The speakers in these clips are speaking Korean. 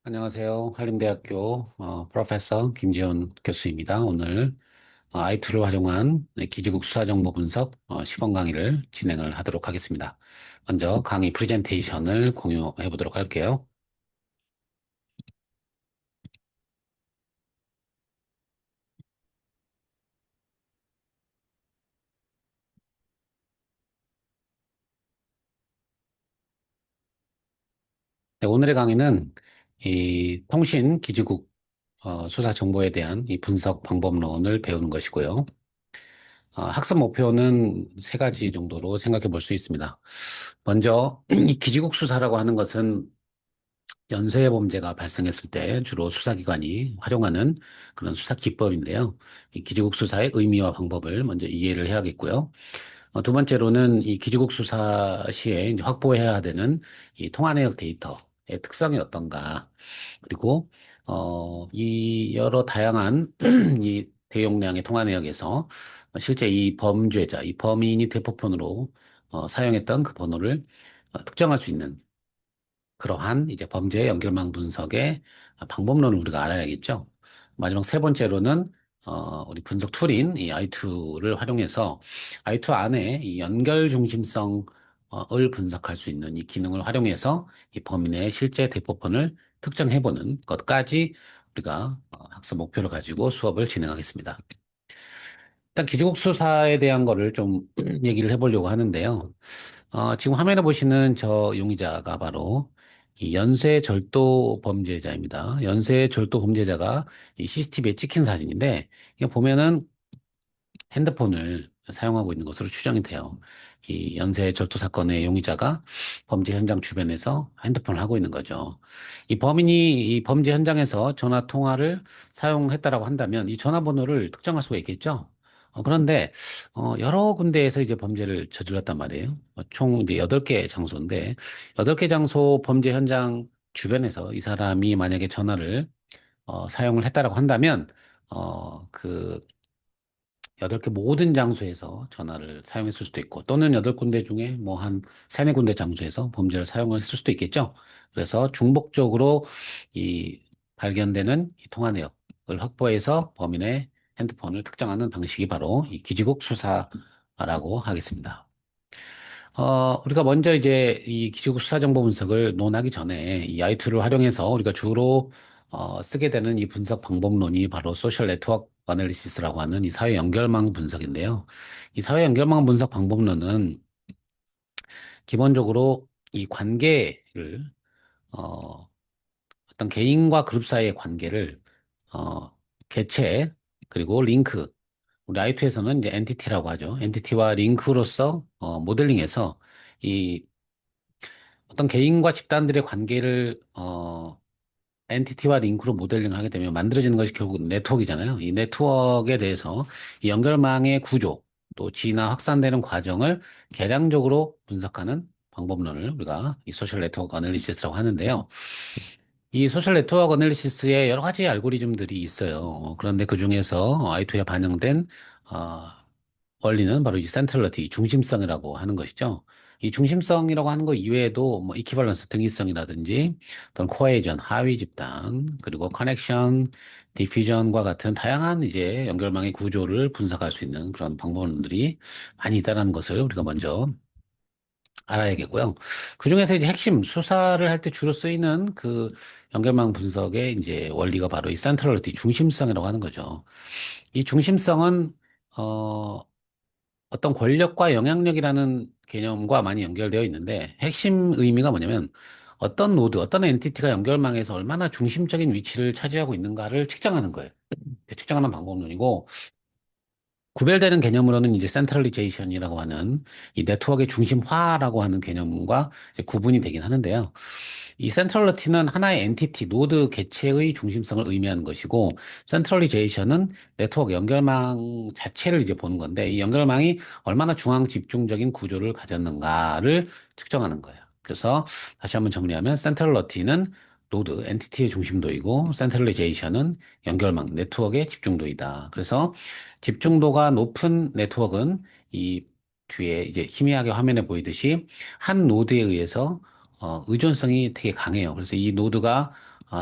안녕하세요. 한림대학교 프로페서 김지원 교수입니다. 오늘 i2를 활용한 기지국 수사정보 분석 시범 강의를 진행을 하도록 하겠습니다. 먼저 강의 프레젠테이션을 공유해 보도록 할게요. 네, 오늘의 강의는 이 통신 기지국 수사 정보에 대한 이 분석 방법론을 배우는 것이고요. 학습 목표는 세 가지 정도로 생각해 볼 수 있습니다. 먼저 이 기지국 수사라고 하는 것은 연쇄 범죄가 발생했을 때 주로 수사기관이 활용하는 그런 수사 기법인데요. 이 기지국 수사의 의미와 방법을 먼저 이해를 해야겠고요. 두 번째로는 이 기지국 수사 시에 이제 확보해야 되는 이 통화 내역 데이터의 특성이 어떤가. 그리고, 이 여러 다양한 이 대용량의 통화 내역에서 실제 이 범죄자, 이 범인이 대포폰으로 사용했던 그 번호를 특정할 수 있는 그러한 이제 범죄 연결망 분석의 방법론을 우리가 알아야겠죠. 마지막 세 번째로는 우리 분석 툴인 이 i2를 활용해서 i2 안에 이 연결 중심성을 분석할 수 있는 이 기능을 활용해서 이 범인의 실제 대포폰을 특정해보는 것까지 우리가 학습 목표를 가지고 수업을 진행하겠습니다. 일단 기지국 수사에 대한 거를 좀 얘기를 해보려고 하는데요. 지금 화면에 보시는 저 용의자가 바로 이 연쇄 절도 범죄자입니다. 연쇄 절도 범죄자가 이 CCTV에 찍힌 사진인데, 이거 보면은 핸드폰을 사용하고 있는 것으로 추정이 돼요. 이 연쇄 절도 사건의 용의자가 범죄 현장 주변에서 핸드폰을 하고 있는 거죠. 이 범인이 이 범죄 현장에서 전화 통화를 사용했다라고 한다면 이 전화번호를 특정할 수가 있겠죠. 그런데 여러 군데에서 이제 범죄를 저질렀단 말이에요. 총 이제 8개 장소인데 8개 장소 범죄 현장 주변에서 이 사람이 만약에 전화를 사용을 했다라고 한다면 그 8개 모든 장소에서 전화를 사용했을 수도 있고, 또는 8군데 중에 뭐 한 세네 군데 장소에서 범죄를 사용을 했을 수도 있겠죠. 그래서 중복적으로 이 발견되는 이 통화 내역을 확보해서 범인의 핸드폰을 특정하는 방식이 바로 이 기지국 수사라고 하겠습니다. 우리가 먼저 이제 이 기지국 수사 정보 분석을 논하기 전에 이 i2를 활용해서 우리가 주로 쓰게 되는 이 분석 방법론이 바로 소셜 네트워크 어널리시스라고 하는 이 사회 연결망 분석인데요. 이 사회 연결망 분석 방법론은 기본적으로 이 관계를 어, 어떤 개인과 그룹 사이의 관계를 어, 개체 그리고 링크 우리 i2에서는 이제 엔티티라고 하죠. 엔티티와 링크로서 모델링해서 이 어떤 개인과 집단들의 관계를 엔티티와 링크로 모델링 하게 되면 만들어지는 것이 결국 네트워크이잖아요. 이 네트워크에 대해서 이 연결망의 구조, 또 진화 확산되는 과정을 계량적으로 분석하는 방법론을 우리가 이 소셜 네트워크 어널리시스라고 하는데요. 이 소셜 네트워크 어널리시스에 여러 가지 알고리즘들이 있어요. 그런데 그 중에서 i2에 반영된 어, 원리는 바로 이 센트럴리티, 중심성이라고 하는 것이죠. 이 중심성이라고 하는 것 이외에도 뭐 이퀴벌런스, 등위성이라든지 또는 코헤이전, 하위 집단, 그리고 커넥션, 디퓨전과 같은 다양한 이제 연결망의 구조를 분석할 수 있는 그런 방법들이 많이 있다는 것을 우리가 먼저 알아야겠고요. 그중에서 이제 핵심 수사를 할 때 주로 쓰이는 그 연결망 분석의 이제 원리가 바로 이 센트럴리티, 중심성이라고 하는 거죠. 이 중심성은 어, 어떤 권력과 영향력이라는 개념과 많이 연결되어 있는데 핵심 의미가 뭐냐면 어떤 노드, 어떤 엔티티가 연결망에서 얼마나 중심적인 위치를 차지하고 있는가를 측정하는 거예요. 측정하는 방법론이고 구별되는 개념으로는 이제 센트럴리제이션이라고 하는 이 네트워크의 중심화라고 하는 개념과 이제 구분이 되긴 하는데요. 이 센트럴리티는 하나의 엔티티, 노드 개체의 중심성을 의미하는 것이고, 센트럴리제이션은 네트워크 연결망 자체를 이제 보는 건데, 이 연결망이 얼마나 중앙 집중적인 구조를 가졌는가를 측정하는 거예요. 그래서 다시 한번 정리하면, 센트럴리티는 노드, 엔티티의 중심도이고, 센트럴리제이션은 연결망, 네트워크의 집중도이다. 그래서 집중도가 높은 네트워크는 이 뒤에 이제 희미하게 화면에 보이듯이 한 노드에 의해서 의존성이 되게 강해요. 그래서 이 노드가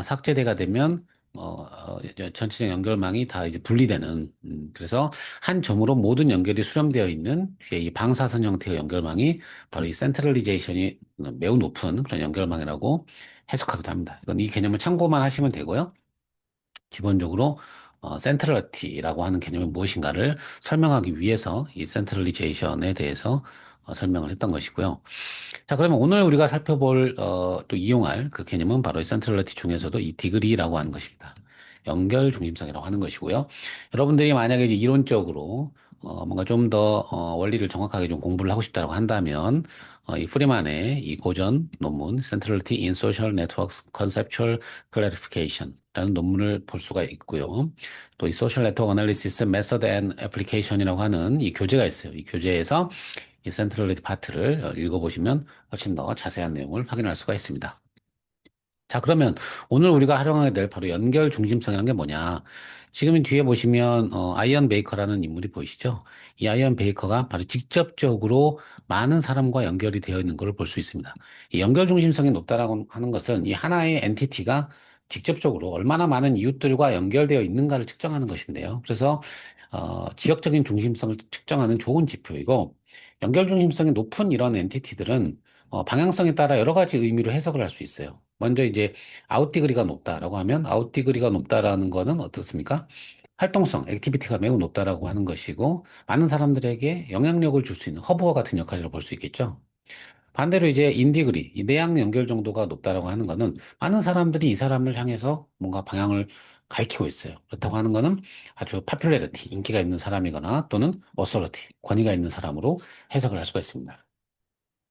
삭제대가 되면 전체적 연결망이 다 이제 분리되는 그래서 한 점으로 모든 연결이 수렴되어 있는 이 방사선 형태의 연결망이 바로 이 센트럴리제이션이 매우 높은 그런 연결망이라고 해석하기도 합니다. 이건 이 개념을 참고만 하시면 되고요. 기본적으로 센트럴리티라고 하는 개념이 무엇인가를 설명하기 위해서 이 센트럴리제이션에 대해서 설명을 했던 것이고요. 자, 그러면 오늘 우리가 살펴볼, 또 이용할 그 개념은 바로 이 센트럴리티 중에서도 이 디그리라고 하는 것입니다. 연결 중심성이라고 하는 것이고요. 여러분들이 만약에 이제 이론적으로, 뭔가 좀 더, 원리를 정확하게 좀 공부를 하고 싶다고 한다면, 이 프리만의 이 고전 논문, Centrality in Social Networks Conceptual Clarification 라는 논문을 볼 수가 있고요. 또 이 Social Network Analysis Method and Application이라고 하는 이 교재가 있어요. 이 교재에서 이 센트럴리티 파트를 읽어보시면 훨씬 더 자세한 내용을 확인할 수가 있습니다. 자, 그러면 오늘 우리가 활용하게 될 바로 연결 중심성이라는 게 뭐냐? 지금 뒤에 보시면 아이언 베이커라는 인물이 보이시죠? 이 아이언 베이커가 바로 직접적으로 많은 사람과 연결이 되어 있는 걸 볼 수 있습니다. 이 연결 중심성이 높다라고 하는 것은 이 하나의 엔티티가 직접적으로 얼마나 많은 이웃들과 연결되어 있는가를 측정하는 것인데요. 그래서 지역적인 중심성을 측정하는 좋은 지표이고 연결 중심성이 높은 이런 엔티티들은 방향성에 따라 여러 가지 의미로 해석을 할 수 있어요. 먼저 이제 아웃디그리가 높다라고 하면 아웃디그리가 높다라는 거는 어떻습니까? 활동성, 액티비티가 매우 높다라고 하는 것이고 많은 사람들에게 영향력을 줄 수 있는 허브와 같은 역할이라고 볼 수 있겠죠. 반대로 이제 인디그리, 이 내양 연결 정도가 높다라고 하는 거는 많은 사람들이 이 사람을 향해서 뭔가 방향을 가리키고 있어요. 그렇다고 하는 거는 아주 파퓰러리티, 인기가 있는 사람이거나 또는 어서러티, 권위가 있는 사람으로 해석을 할 수가 있습니다.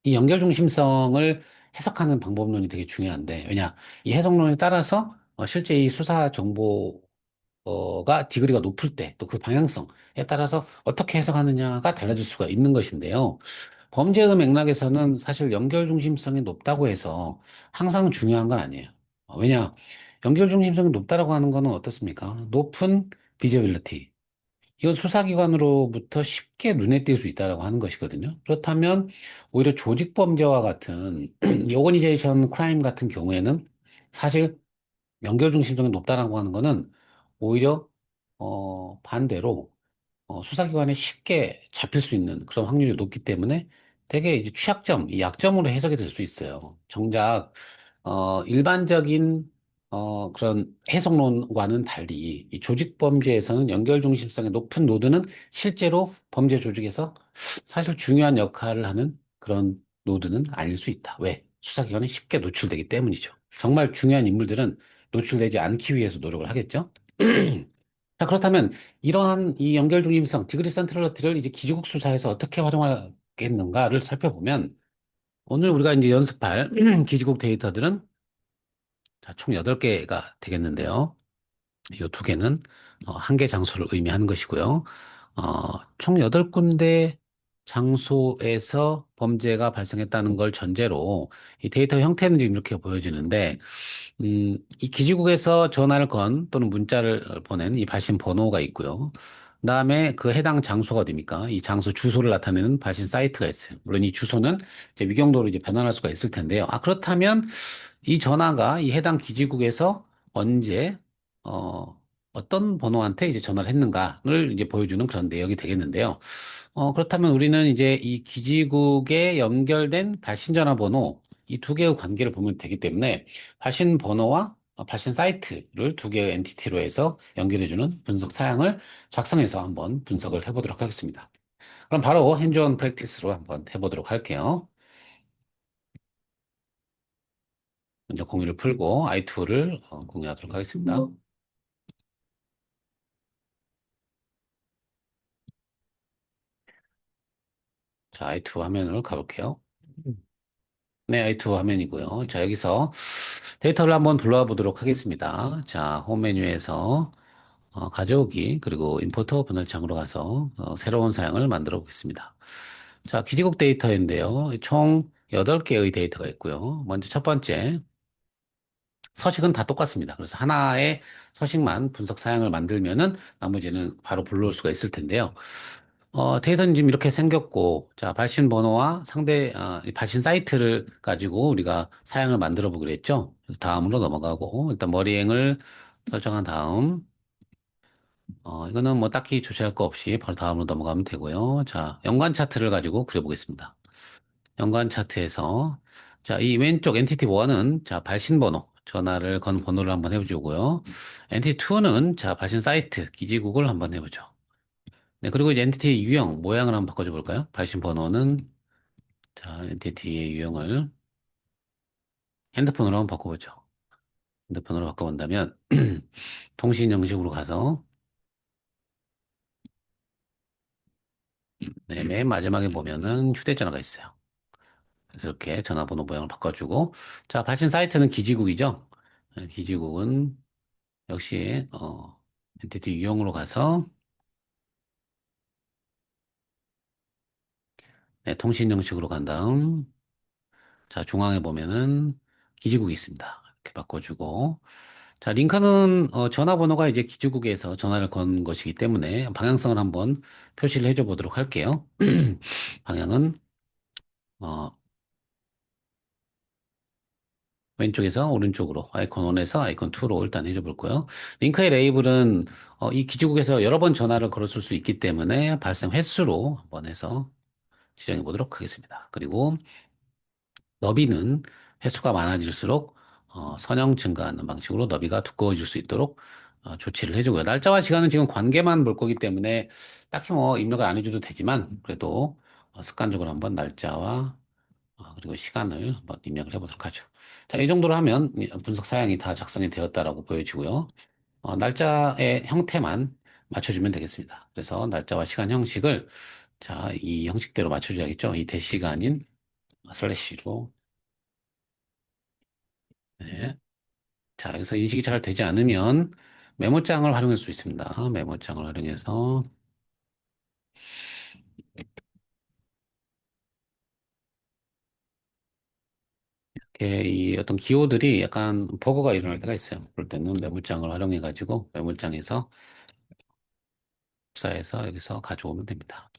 이 연결 중심성을 해석하는 방법론이 되게 중요한데, 왜냐, 이 해석론에 따라서 실제 이 수사 정보가 디그리가 높을 때, 또 그 방향성에 따라서 어떻게 해석하느냐가 달라질 수가 있는 것인데요. 범죄의 맥락에서는 사실 연결 중심성이 높다고 해서 항상 중요한 건 아니에요. 왜냐, 연결 중심성이 높다라고 하는 거는 어떻습니까? 높은 비저빌리티, 이건 수사기관으로부터 쉽게 눈에 띌 수 있다라고 하는 것이거든요. 그렇다면 오히려 조직범죄와 같은 이 오거니제이션 크라임 같은 경우에는 사실 연결 중심성이 높다라고 하는 거는 오히려 반대로 수사기관에 쉽게 잡힐 수 있는 그런 확률이 높기 때문에 되게 이제 취약점, 이 약점으로 해석이 될 수 있어요. 정작 일반적인 그런 해석론과는 달리 이 조직 범죄에서는 연결 중심성이 높은 노드는 실제로 범죄 조직에서 사실 중요한 역할을 하는 그런 노드는 아닐 수 있다. 왜? 수사기관에 쉽게 노출되기 때문이죠. 정말 중요한 인물들은 노출되지 않기 위해서 노력을 하겠죠. 자, 그렇다면 이러한 이 연결 중립성, 디그리 센트럴리티를 이제 기지국 수사에서 어떻게 활용하겠는가를 살펴보면 오늘 우리가 이제 연습할 기지국 데이터들은 자, 총 8개가 되겠는데요. 이 두 개는 한 개 장소를 의미하는 것이고요. 총 8군데 장소에서 범죄가 발생했다는 걸 전제로 이 데이터 형태는 지금 이렇게 보여지는데 이 기지국에서 전화를 건 또는 문자를 보낸 이 발신 번호가 있고요. 그다음에 그 해당 장소가 어디입니까? 이 장소 주소를 나타내는 발신 사이트가 있어요. 물론 이 주소는 이제 위경도로 이제 변환할 수가 있을 텐데요. 그렇다면 이 전화가 이 해당 기지국에서 언제 어떤 번호한테 이제 전화를 했는가를 이제 보여주는 그런 내역이 되겠는데요. 그렇다면 우리는 이제 이 기지국에 연결된 발신 전화번호 이 두 개의 관계를 보면 되기 때문에 발신 번호와 발신 사이트를 두 개의 엔티티로 해서 연결해주는 분석 사양을 작성해서 한번 분석을 해보도록 하겠습니다. 그럼 바로 핸즈온 프랙티스로 한번 해보도록 할게요. 먼저 공유를 풀고 i2를 공유하도록 하겠습니다. 자, i2 화면으로 가볼게요. 네, i2 화면이고요. 자, 여기서 데이터를 한번 불러와 보도록 하겠습니다. 자, 홈 메뉴에서 가져오기, 그리고 임포터 분할창으로 가서 새로운 사양을 만들어 보겠습니다. 자, 기지국 데이터인데요. 총 8개의 데이터가 있고요. 먼저 첫 번째, 서식은 다 똑같습니다. 그래서 하나의 서식만 분석 사양을 만들면은 나머지는 바로 불러올 수가 있을 텐데요. 데이터는 지금 이렇게 생겼고, 자, 발신 번호와 이 발신 사이트를 가지고 우리가 사양을 만들어 보기로 했죠. 그래서 다음으로 넘어가고, 일단 머리행을 설정한 다음, 이거는 뭐 딱히 조치할 거 없이 바로 다음으로 넘어가면 되고요. 자, 연관 차트를 가지고 그려보겠습니다. 연관 차트에서, 자, 이 왼쪽 엔티티 1은, 자, 발신 번호, 전화를 건 번호를 한번 해주고요. 엔티티 2는, 자, 발신 사이트, 기지국을 한번 해보죠. 네, 그리고 이제 엔티티 유형, 모양을 한번 바꿔줘 볼까요? 발신 번호는, 자, 엔티티의 유형을 핸드폰으로 한번 바꿔보죠. 핸드폰으로 바꿔본다면, 통신 형식으로 가서, 네, 맨 마지막에 보면은 휴대전화가 있어요. 그래서 이렇게 전화번호 모양을 바꿔주고, 자, 발신 사이트는 기지국이죠. 네, 기지국은 역시, 엔티티 유형으로 가서, 네, 통신 형식으로 간 다음, 자, 중앙에 보면은 기지국이 있습니다. 이렇게 바꿔주고, 자, 링크는 전화번호가 이제 기지국에서 전화를 건 것이기 때문에 방향성을 한번 표시를 해줘 보도록 할게요. 방향은 어, 왼쪽에서 오른쪽으로 아이콘 1에서 아이콘 2로 일단 해줘 볼 거예요. 링크의 레이블은 이 기지국에서 여러 번 전화를 걸었을 수 있기 때문에 발생 횟수로 한번 해서 지정해 보도록 하겠습니다. 그리고 너비는 횟수가 많아질수록 선형 증가하는 방식으로 너비가 두꺼워질 수 있도록 조치를 해주고요. 날짜와 시간은 지금 관계만 볼 거기 때문에 딱히 뭐 입력을 안 해줘도 되지만 그래도 습관적으로 한번 날짜와 그리고 시간을 한번 입력을 해보도록 하죠. 자, 이 정도로 하면 이 분석 사양이 다 작성이 되었다라고 보여지고요. 날짜의 형태만 맞춰주면 되겠습니다. 그래서 날짜와 시간 형식을 자, 이 형식대로 맞춰줘야겠죠. 이 대시가 아닌 슬래시로 네. 자, 여기서 인식이 잘 되지 않으면 메모장을 활용할 수 있습니다. 메모장을 활용해서 이렇게 이 어떤 기호들이 약간 버그가 일어날 때가 있어요. 그럴 때는 메모장을 활용해가지고 메모장에서 복사해서 여기서 가져오면 됩니다.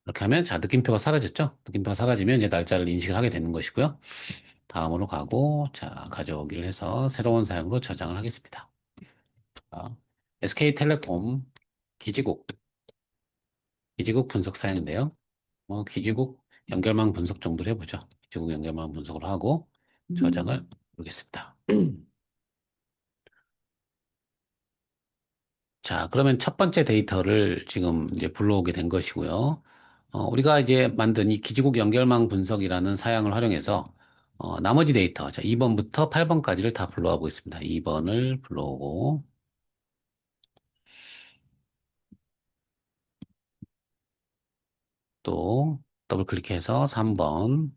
이렇게 하면 자, 느낌표가 사라졌죠? 느낌표가 사라지면 이제 날짜를 인식을 하게 되는 것이고요. 다음으로 가고 자, 가져오기를 해서 새로운 사양으로 저장을 하겠습니다. 자, SK텔레콤 기지국, 기지국 분석 사양인데요. 기지국 연결망 분석 정도를 해보죠. 기지국 연결망 분석을 하고 저장을 누르겠습니다. 자, 그러면 첫 번째 데이터를 지금 이제 불러오게 된 것이고요. 우리가 이제 만든 이 기지국 연결망 분석이라는 사양을 활용해서 나머지 데이터, 자, 2번부터 8번까지를 다 불러와 보겠습니다. 2번을 불러오고 또 더블 클릭해서 3번,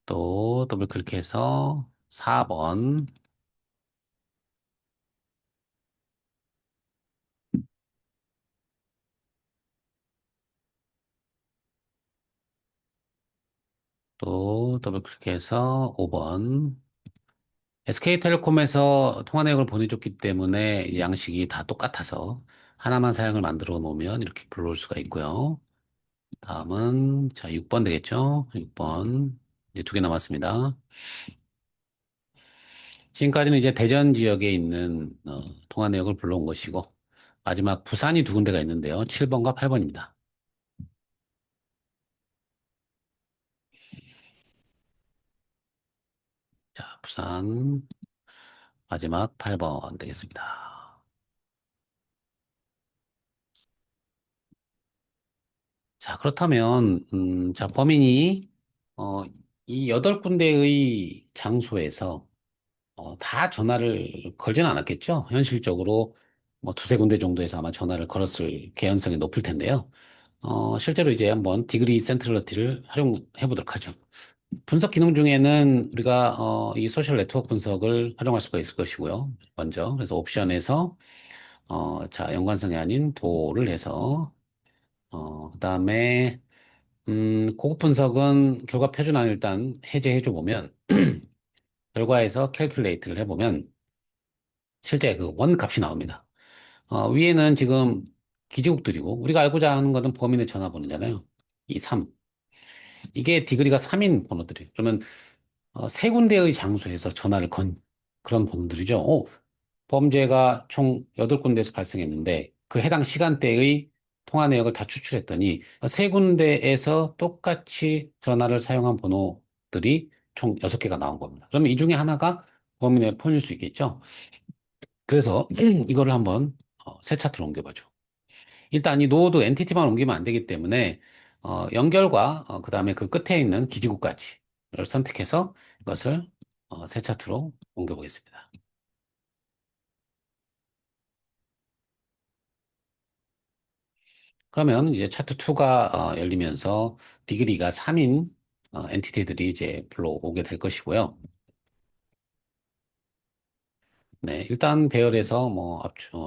또 더블 클릭해서 4번, 또 더블 클릭해서 5번, SK텔레콤에서 통화 내역을 보내줬기 때문에 이 양식이 다 똑같아서 하나만 사양을 만들어 놓으면 이렇게 불러올 수가 있고요. 다음은 자 6번 되겠죠? 6번 이제 두 개 남았습니다. 지금까지는 이제 대전 지역에 있는 통화 내역을 불러온 것이고 마지막 부산이 두 군데가 있는데요. 7번과 8번입니다. 자, 부산 마지막 8번 되겠습니다. 자, 그렇다면 자 범인이 어, 이 8군데의 장소에서 다 전화를 걸지는 않았겠죠. 현실적으로 뭐 두세 군데 정도에서 아마 전화를 걸었을 개연성이 높을 텐데요. 실제로 이제 한번 디그리 센트럴리티를 활용해 보도록 하죠. 분석 기능 중에는 우리가 이 소셜 네트워크 분석을 활용할 수가 있을 것이고요. 먼저 그래서 옵션에서 자 연관성이 아닌 도를 해서 그다음에 고급 분석은 결과 표준안 일단 해제해 줘 보면 결과에서 캘큘레이트를 해보면 실제 그 원값이 나옵니다. 위에는 지금 기지국들이고 우리가 알고자 하는 것은 범인의 전화번호잖아요. 이 3. 이게 디그리가 3인 번호들이에요. 그러면 세 군데의 장소에서 전화를 건 그런 번호들이죠. 범죄가 총 8군데에서 발생했는데 그 해당 시간대의 통화 내역을 다 추출했더니 세 군데에서 똑같이 전화를 사용한 번호들이 총 6개가 나온 겁니다. 그러면 이 중에 하나가 범인의 폰일 수 있겠죠. 그래서 이거를 한번 새 차트로 옮겨봐죠. 일단 이 노드 엔티티만 옮기면 안 되기 때문에 연결과 그다음에 그 끝에 있는 기지국까지를 선택해서 이것을 새 차트로 옮겨보겠습니다. 그러면 이제 차트 2가 열리면서 디그리가 3인 엔티티들이 이제 불러오게 될 것이고요. 네, 일단 배열에서 뭐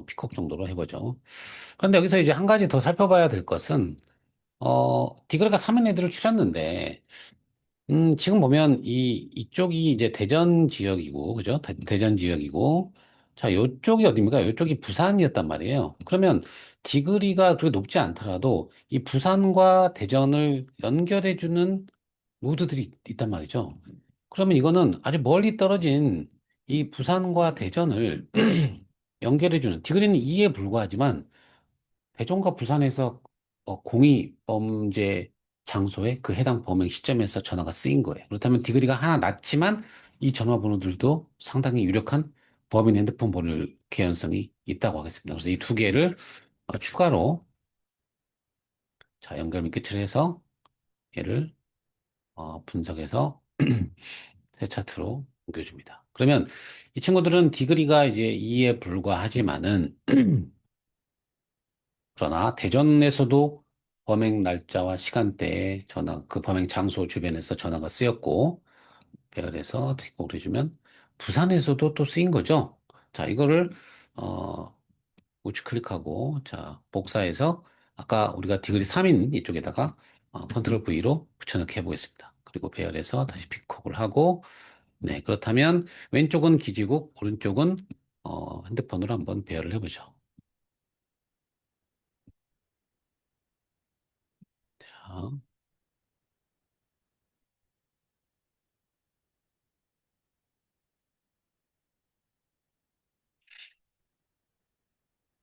피콕 정도로 해보죠. 그런데 여기서 이제 한 가지 더 살펴봐야 될 것은 디그리가 3인 애들을 추렸는데 지금 보면 이쪽이 이제 대전 지역이고, 그죠? 대전 지역이고, 자, 요쪽이 어디입니까? 요쪽이 부산이었단 말이에요. 그러면 디그리가 그렇게 높지 않더라도 이 부산과 대전을 연결해주는 노드들이 있단 말이죠. 그러면 이거는 아주 멀리 떨어진 이 부산과 대전을 연결해주는, 디그리는 2에 불과하지만 대전과 부산에서 공이 범죄 장소에 그 해당 범행 시점에서 전화가 쓰인 거예요. 그렇다면 디그리가 하나 낮지만 이 전화번호들도 상당히 유력한 범인 핸드폰 번호일 개연성이 있다고 하겠습니다. 그래서 이 두 개를 추가로 자 연결 및 끝을 해서 얘를 분석해서 새 차트로 옮겨줍니다. 그러면 이 친구들은 디그리가 이제 2에 불과하지만은 그러나 대전에서도 범행 날짜와 시간대에 그 범행 장소 주변에서 전화가 쓰였고, 배열해서 틱곡을 해주면 부산에서도 또 쓰인 거죠. 자, 이거를, 우측 클릭하고, 자, 복사해서 아까 우리가 디그리 3인 이쪽에다가 컨트롤 V로 붙여넣기 해보겠습니다. 그리고 배열해서 다시 픽콕을 하고, 네, 그렇다면 왼쪽은 기지국, 오른쪽은 핸드폰으로 한번 배열을 해보죠. 자,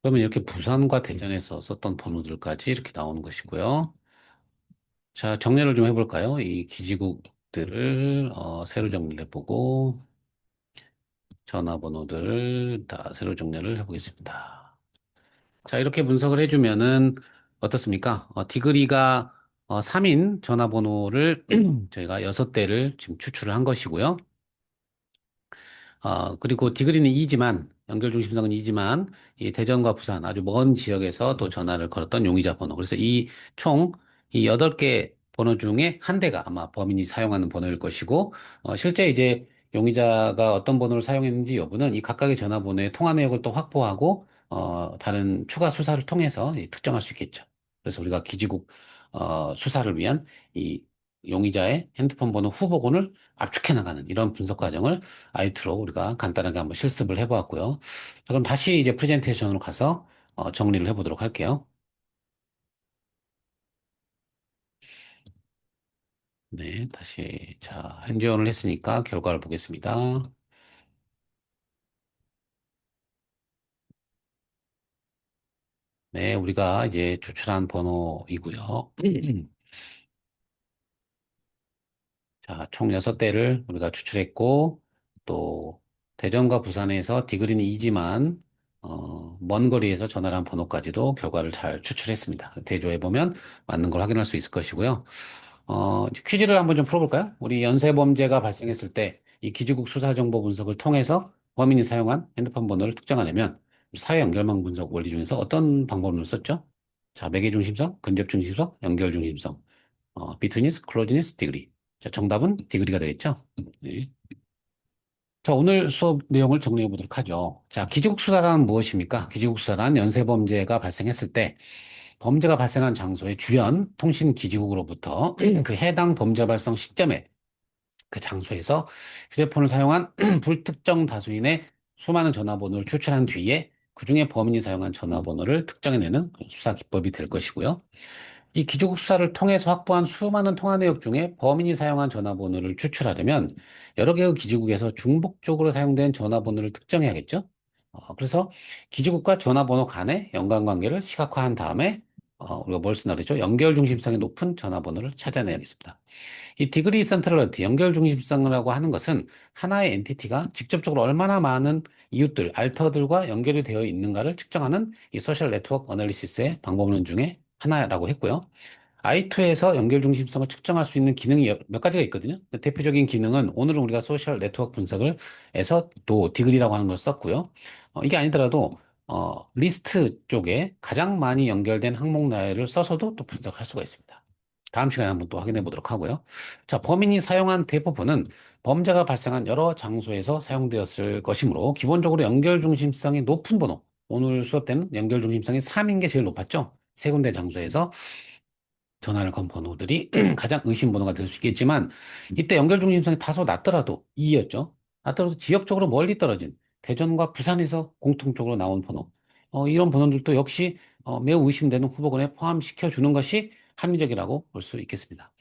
그러면 이렇게 부산과 대전에서 썼던 번호들까지 이렇게 나오는 것이고요. 자, 정리를 좀 해볼까요? 이 기지국들을 새로 정리를 해보고 전화번호들을 다 새로 정리를 해보겠습니다. 자, 이렇게 분석을 해주면은 어떻습니까? 디그리가 3인 전화번호를 저희가 6대를 지금 추출을 한 것이고요. 그리고 디그리는 2지만, 연결 중심성은 2지만, 이 대전과 부산 아주 먼 지역에서 또 전화를 걸었던 용의자 번호. 그래서 이 8개 번호 중에 한 대가 아마 범인이 사용하는 번호일 것이고, 실제 이제 용의자가 어떤 번호를 사용했는지 여부는 이 각각의 전화번호의 통화 내역을 또 확보하고, 다른 추가 수사를 통해서 특정할 수 있겠죠. 그래서 우리가 기지국, 수사를 위한 이 용의자의 핸드폰 번호 후보군을 압축해 나가는 이런 분석 과정을 아이투로 우리가 간단하게 한번 실습을 해보았고요. 자, 그럼 다시 이제 프레젠테이션으로 가서 정리를 해보도록 할게요. 네, 다시 자 핸즈온을 했으니까 결과를 보겠습니다. 네, 우리가 이제 추출한 번호이고요. 자, 총 6대를 우리가 추출했고, 또, 대전과 부산에서 디그리는 이지만, 먼 거리에서 전화를 한 번호까지도 결과를 잘 추출했습니다. 대조해보면 맞는 걸 확인할 수 있을 것이고요. 이제 퀴즈를 한번 좀 풀어볼까요? 우리 연쇄범죄가 발생했을 때, 이 기지국 수사정보 분석을 통해서 범인이 사용한 핸드폰 번호를 특정하려면, 사회 연결망 분석 원리 중에서 어떤 방법을 썼죠? 자, 매개 중심성, 근접 중심성, 연결 중심성. 비트니스, 클로즈니스, 디그리. 자, 정답은 디그리가 되겠죠? 네. 자, 오늘 수업 내용을 정리해 보도록 하죠. 자, 기지국 수사란 무엇입니까? 기지국 수사란 연쇄범죄가 발생했을 때 범죄가 발생한 장소의 주변 통신 기지국으로부터 그 해당 범죄 발생 시점에 그 장소에서 휴대폰을 사용한 불특정 다수인의 수많은 전화번호를 추출한 뒤에 그중에 범인이 사용한 전화번호를 특정해내는 수사 기법이 될 것이고요. 이 기초국 수사를 통해서 확보한 수많은 통화 내역 중에 범인이 사용한 전화번호를 추출하려면 여러 개의 기지국에서 중복적으로 사용된 전화번호를 특정해야겠죠. 그래서 기지국과 전화번호 간의 연관관계를 시각화한 다음에 우리가 뭘 쓰나 그랬죠? 연결 중심성이 높은 전화번호를 찾아내야겠습니다. 이 디그리 센트럴리티, 연결 중심성이라고 하는 것은 하나의 엔티티가 직접적으로 얼마나 많은 이웃들, 알터들과 연결이 되어 있는가를 측정하는 이 소셜 네트워크 어널리시스의 방법론 중에 하나라고 했고요. I2에서 연결 중심성을 측정할 수 있는 기능이 몇 가지가 있거든요. 대표적인 기능은 오늘은 우리가 소셜 네트워크 분석을 해서 또 디그리라고 하는 걸 썼고요. 이게 아니더라도 리스트 쪽에 가장 많이 연결된 항목 나열을 써서도 또 분석할 수가 있습니다. 다음 시간에 한번 또 확인해 보도록 하고요. 자, 범인이 사용한 대부분은 범죄가 발생한 여러 장소에서 사용되었을 것이므로 기본적으로 연결 중심성이 높은 번호, 오늘 수업 때는 연결 중심성이 3인 게 제일 높았죠. 세 군데 장소에서 전화를 건 번호들이 가장 의심 번호가 될 수 있겠지만 이때 연결 중심성이 다소 낮더라도 2였죠. 낮더라도 지역적으로 멀리 떨어진 대전과 부산에서 공통적으로 나온 번호. 이런 번호들도 역시 매우 의심되는 후보군에 포함시켜 주는 것이 합리적이라고 볼 수 있겠습니다.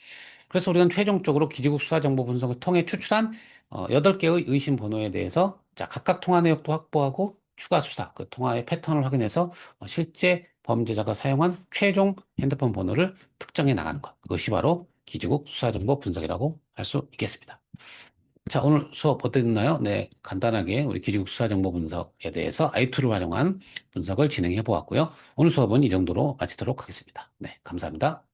그래서 우리는 최종적으로 기지국 수사 정보 분석을 통해 추출한 8개의 의심 번호에 대해서 자, 각각 통화 내역도 확보하고 추가 수사, 그 통화의 패턴을 확인해서 실제 범죄자가 사용한 최종 핸드폰 번호를 특정해 나가는 것. 그것이 바로 기지국 수사 정보 분석이라고 할 수 있겠습니다. 자, 오늘 수업 어땠나요? 네, 간단하게 우리 기지국 수사 정보 분석에 대해서 i2를 활용한 분석을 진행해 보았고요. 오늘 수업은 이 정도로 마치도록 하겠습니다. 네, 감사합니다.